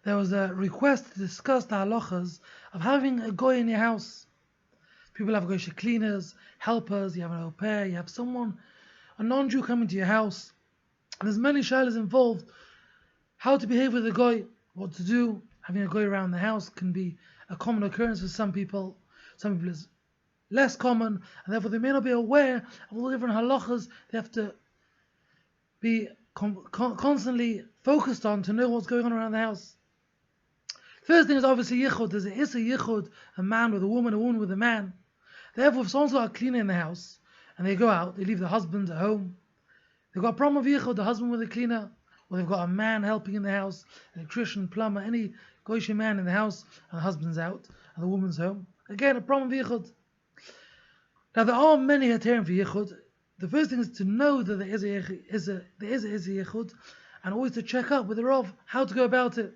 there was a request to discuss the halachas of having a goy in your house. People have goyish cleaners, helpers, you have an au pair, you have someone, a non-Jew coming to your house. And there's many shilas involved. How to behave with a goy, what to do. Having a goy around the house can be a common occurrence for some people. Some people it's less common, and therefore they may not be aware of all the different halachas they have to be constantly focused on to know what's going on around the house. First thing is obviously yichud. There's a yichud, a man with a woman with a man. Therefore, if someone's got a cleaner in the house and they go out, they leave the husband at home, they've got a problem with yichud, the husband with a cleaner, or they've got a man helping in the house, electrician, plumber, any goyish man in the house, and the husband's out and the woman's home. Again, a problem with yichud. Now there are many heterim for yichud. The first thing is to know that there is a yichud, and always to check up with the Rav how to go about it.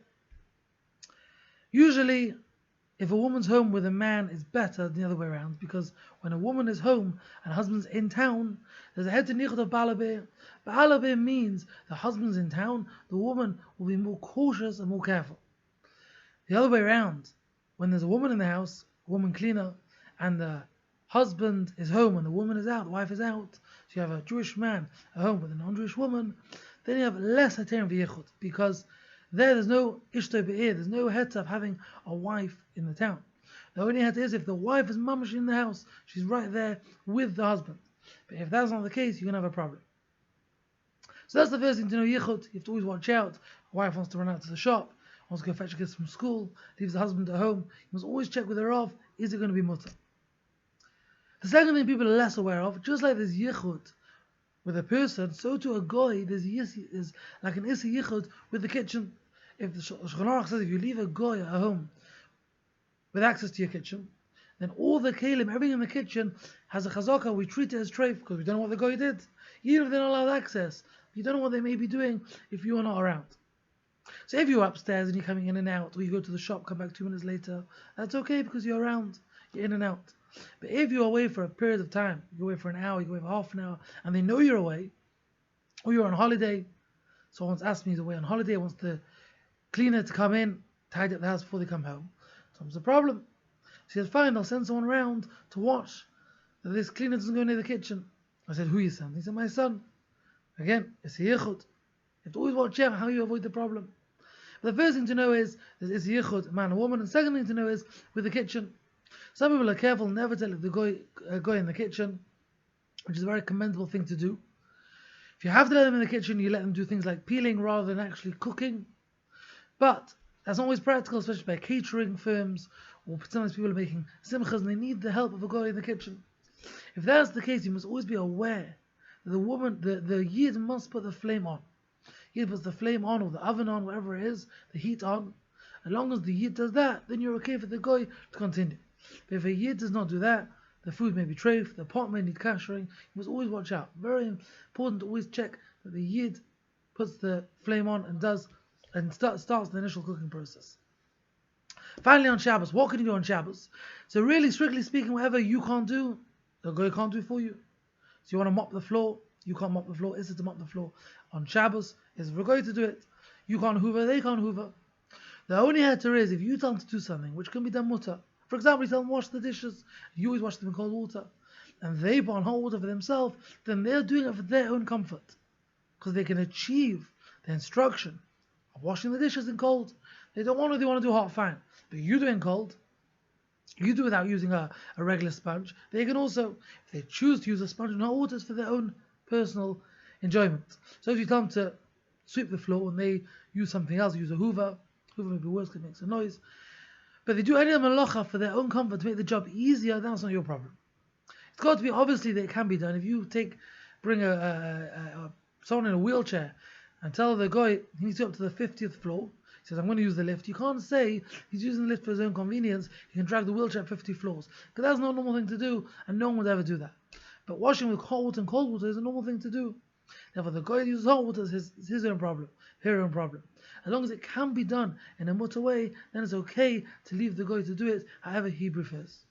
Usually, if a woman's home with a man, is better than the other way around, because when a woman is home and her husband's in town, there's a head to nichud of balabeh. Balabeh means the husband's in town, the woman will be more cautious and more careful. The other way around, when there's a woman in the house, a woman cleaner, and the husband is home and the woman is out, the wife is out, so you have a Jewish man at home with a non-Jewish woman, then you have less heterim v'yichud, because there's no ishto be'ir, there's no heter of having a wife in the town. The only heter is if the wife is mamash in the house, she's right there with the husband. But if that's not the case, you're going to have a problem. So that's the first thing to know yichud. You have to always watch out. A wife wants to run out to the shop, wants to go fetch kids from school, leaves the husband at home. You must always check with the Rav, is it going to be mutter? The second thing people are less aware of, just like there's yichud with a person, so to a goy, there's like an issa yichud with the kitchen. If the Shulchan Aruch says if you leave a goy at home with access to your kitchen, then all the kelim, everything in the kitchen has a chazaka. We treat it as treif because we don't know what the goy did. Even if they're not allowed access, you don't know what they may be doing if you are not around. So if you're upstairs and you're coming in and out, or you go to the shop, come back 2 minutes later, that's okay because you're around, you're in and out. But if you're away for a period of time, you go away for an hour, you go away for half an hour, and they know you're away, or you're on holiday, someone's asked me he's away on holiday, wants the cleaner to come in, tidy up the house before they come home. Comes the problem. She said, fine, I'll send someone around to watch that this cleaner doesn't go near the kitchen. I said, who you send? He said, my son. Again, it's a yichud. You have to always watch out how you avoid the problem. But the first thing to know is it's a yichud, a man and woman. And the second thing to know is with the kitchen. Some people are careful never to let the goy in the kitchen, which is a very commendable thing to do. If you have to let them in the kitchen, you let them do things like peeling rather than actually cooking. But that's not always practical, especially by catering firms, or sometimes people are making simchas and they need the help of a goy in the kitchen. If that's the case, you must always be aware that the woman, the yid must put the flame on. Yid puts the flame on, or the oven on, whatever it is, the heat on. As long as the yid does that, then you're okay for the goy to continue. But if a yid does not do that, the food may be treif, the pot may need kashering. You must always watch out. Very important to always check that the yid puts the flame on and starts the initial cooking process. Finally, on Shabbos, what can you do on Shabbos? So really, strictly speaking, whatever you can't do, the goy can't do for you. So you want to mop the floor, you can't mop the floor. Is it to mop the floor on Shabbos? Is for a goy to do it? You can't hoover, they can't hoover. The only heter is if you tell them to do something which can be done mutter. For example, you tell them wash the dishes, you always wash them in cold water, and they put on hot water for themselves, then they're doing it for their own comfort, because they can achieve the instruction of washing the dishes in cold. They want to do hot, fine, but you do it in cold. You do it without using a regular sponge. They can also, if they choose to use a sponge in hot water, it's for their own personal enjoyment. So if you tell them to sweep the floor and they use something else, use a hoover may be worse because it makes a noise, but they do any of the malacha for their own comfort to make the job easier, that's not your problem. It's got to be, obviously that it can be done. If you bring someone in a wheelchair and tell the guy he needs to go up to the 50th floor, he says, I'm going to use the lift. You can't say he's using the lift for his own convenience, he can drag the wheelchair up 50 floors. Because that's not a normal thing to do, and no one would ever do that. But washing with hot water and cold water is a normal thing to do. Therefore, the guy who uses hot water is his own problem, her own problem. As long as it can be done in a mutter way, then it's okay to leave the guy to do it however he prefers.